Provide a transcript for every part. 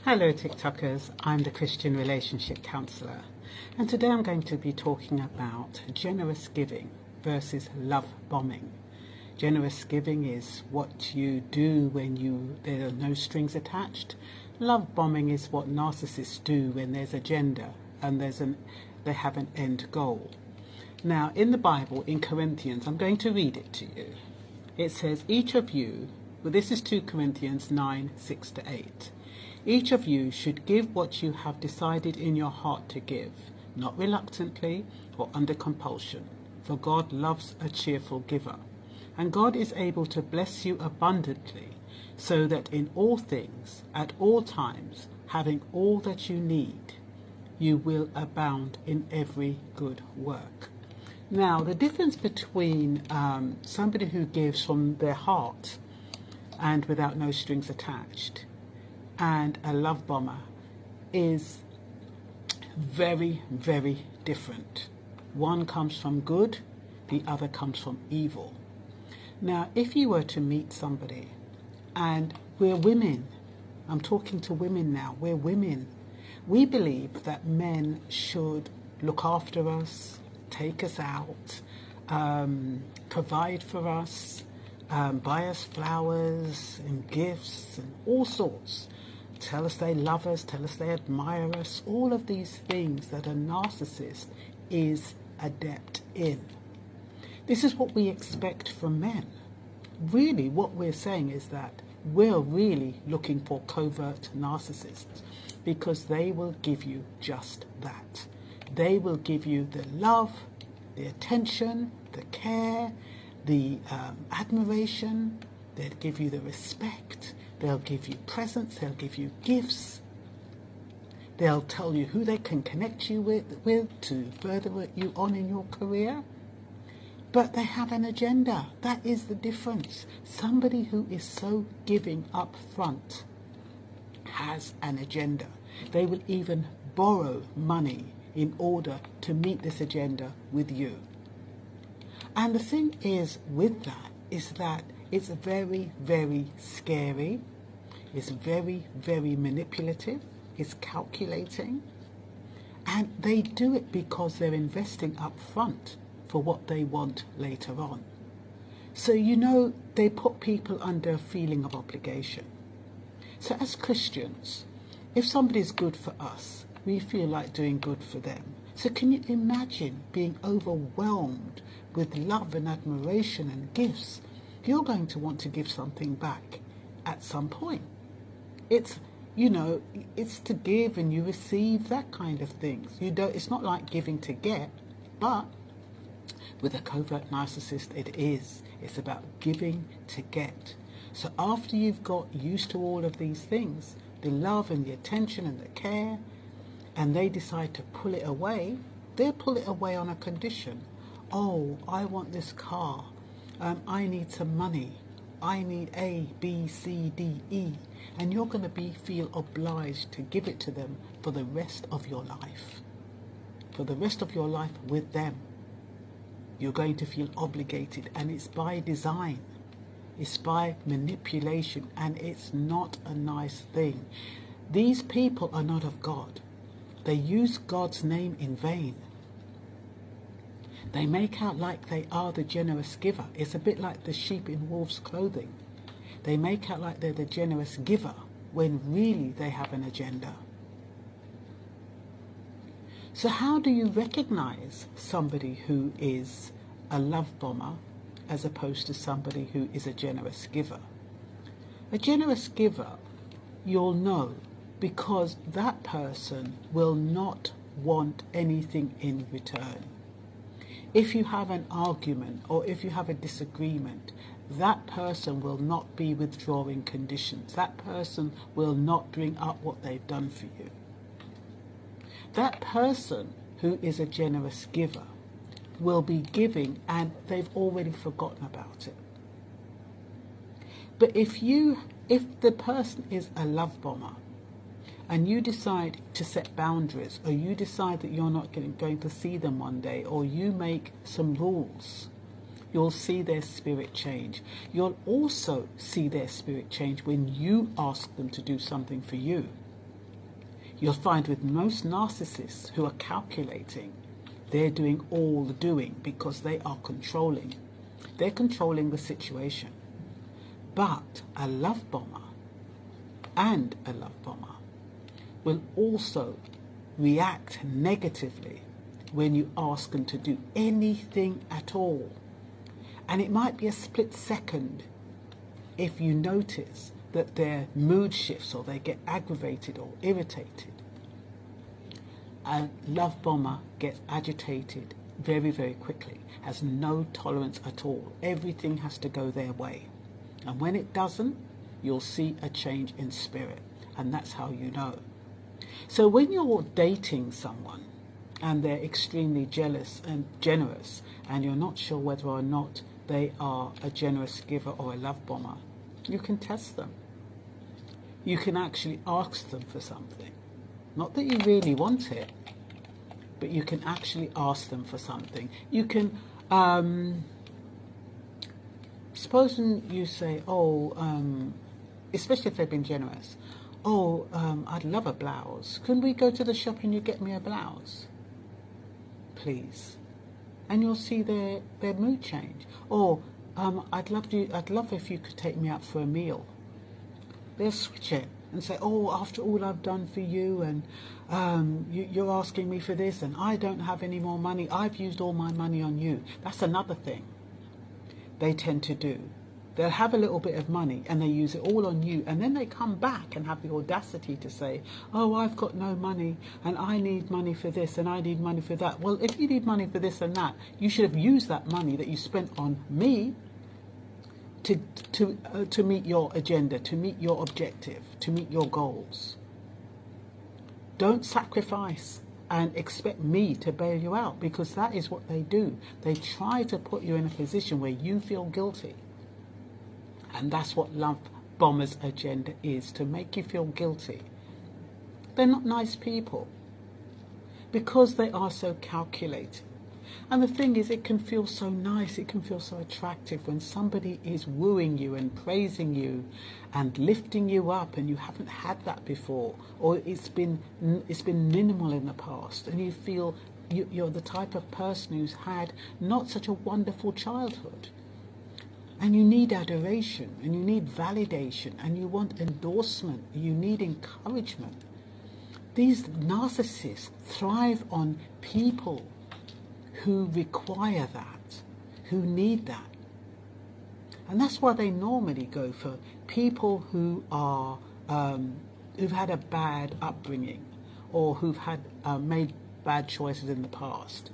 Hello TikTokers, I'm the Christian Relationship Counsellor, and today I'm going to be talking about generous giving versus love bombing. Generous giving is what you do when there are no strings attached. Love bombing is what narcissists do when there's agenda and they have an end goal. Now in the Bible, in Corinthians, I'm going to read it to you. It says, each of you, well, this is 2 Corinthians 9, 6-8. Each of you should give what you have decided in your heart to give, not reluctantly or under compulsion, for God loves a cheerful giver. And God is able to bless you abundantly, so that in all things, at all times, having all that you need, you will abound in every good work. Now, the difference between somebody who gives from their heart and without no strings attached and a love bomber is very, very different. One comes from good, the other comes from evil. Now, if you were to meet somebody, and we're women, I'm talking to women now, we're women, we believe that men should look after us, take us out, provide for us, buy us flowers and gifts and all sorts. Tell us they love us, tell us they admire us, all of these things that a narcissist is adept in. This is what we expect from men. Really, what we're saying is that we're really looking for covert narcissists, because they will give you just that. They will give you the love, the attention, the care, the admiration. They'll give you the respect. They'll give you presents. They'll give you gifts. They'll tell you who they can connect you with to further you on in your career. But they have an agenda. That is the difference. Somebody who is so giving up front has an agenda. They will even borrow money in order to meet this agenda with you. And the thing is with that is that it's very, very scary. It's very, very manipulative. It's calculating. And they do it because they're investing up front for what they want later on. So, they put people under a feeling of obligation. So as Christians, if somebody's good for us, we feel like doing good for them. So can you imagine being overwhelmed with love and admiration and gifts? You're going to want to give something back at some point. It's to give and you receive, that kind of things. It's not like giving to get, but with a covert narcissist, it is. It's about giving to get. So after you've got used to all of these things, the love and the attention and the care, and they decide to pull it away, they'll pull it away on a condition. Oh, I want this car. I need some money. I need A, B, C, D, E. And you're going to feel obliged to give it to them for the rest of your life. For the rest of your life with them. You're going to feel obligated, and it's by design. It's by manipulation, and it's not a nice thing. These people are not of God. They use God's name in vain. They make out like they are the generous giver. It's a bit like the sheep in wolf's clothing. They make out like they're the generous giver when really they have an agenda. So how do you recognize somebody who is a love bomber as opposed to somebody who is a generous giver? A generous giver, you'll know, because that person will not want anything in return. If you have an argument or if you have a disagreement, that person will not be withdrawing conditions. That person will not bring up what they've done for you. That person who is a generous giver will be giving, and they've already forgotten about it. But if the person is a love bomber, and you decide to set boundaries, or you decide that you're not going to see them one day, or you make some rules, you'll see their spirit change. You'll also see their spirit change when you ask them to do something for you. You'll find with most narcissists who are calculating, they're doing all the doing because they are controlling. They're controlling the situation. But a love bomber will also react negatively when you ask them to do anything at all. And it might be a split second if you notice that their mood shifts or they get aggravated or irritated. A love bomber gets agitated very, very quickly, has no tolerance at all. Everything has to go their way. And when it doesn't, you'll see a change in spirit. And that's how you know. So when you're dating someone and they're extremely jealous and generous, and you're not sure whether or not they are a generous giver or a love bomber, you can test them. You can actually ask them for something. Not that you really want it, but you can actually ask them for something. You can, supposing you say, especially if they've been generous, I'd love a blouse. Couldn't we go to the shop and you get me a blouse? Please. And you'll see their mood change. Or, I'd love if you could take me out for a meal. They'll switch it and say, after all I've done for you, and you're asking me for this, and I don't have any more money. I've used all my money on you. That's another thing they tend to do. They'll have a little bit of money and they use it all on you, and then they come back and have the audacity to say, I've got no money and I need money for this and I need money for that. Well, if you need money for this and that, you should have used that money that you spent on me to meet your agenda, to meet your objective, to meet your goals. Don't sacrifice and expect me to bail you out, because that is what they do. They try to put you in a position where you feel guilty. And that's what love bombers' agenda is, to make you feel guilty. They're not nice people because they are so calculating. And the thing is, it can feel so nice, it can feel so attractive when somebody is wooing you and praising you and lifting you up, and you haven't had that before, or it's been minimal in the past, and you feel you're the type of person who's had not such a wonderful childhood. And you need adoration, and you need validation, and you want endorsement, you need encouragement. These narcissists thrive on people who require that, who need that. And that's why they normally go for people who are who've had a bad upbringing, or who've had made bad choices in the past.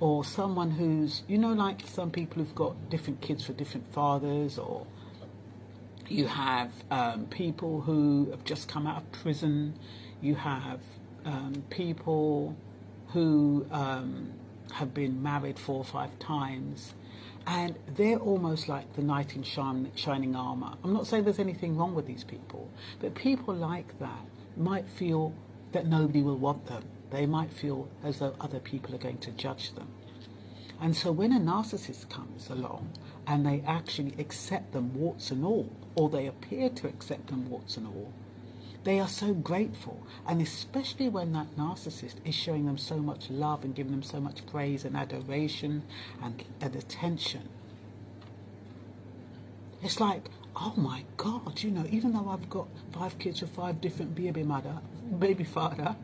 Or someone who's, like some people who've got different kids for different fathers, or you have people who have just come out of prison, you have people who have been married 4 or 5 times, and they're almost like the knight in shining armour. I'm not saying there's anything wrong with these people, but people like that might feel that nobody will want them. They might feel as though other people are going to judge them. And so when a narcissist comes along and they actually accept them warts and all, or they appear to accept them warts and all, they are so grateful. And especially when that narcissist is showing them so much love and giving them so much praise and adoration and attention. It's like, oh my God, even though I've got 5 kids with 5 different baby father,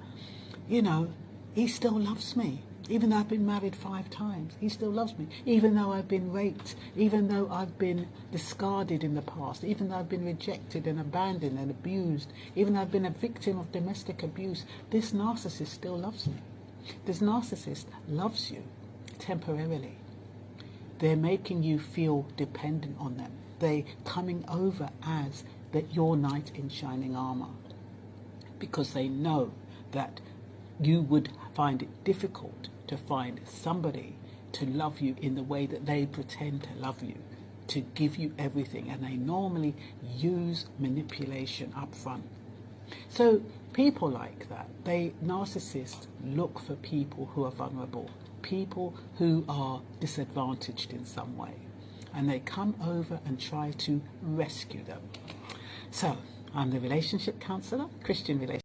he still loves me. Even though I've been married 5 times, he still loves me. Even though I've been raped, even though I've been discarded in the past, even though I've been rejected and abandoned and abused, even though I've been a victim of domestic abuse, this narcissist still loves me. This narcissist loves you temporarily. They're making you feel dependent on them. They're coming over as your knight in shining armour, because they know that you would find it difficult to find somebody to love you in the way that they pretend to love you, to give you everything, and they normally use manipulation up front. So people like that, narcissists look for people who are vulnerable, people who are disadvantaged in some way, and they come over and try to rescue them. So I'm the relationship counsellor, Christian Relationship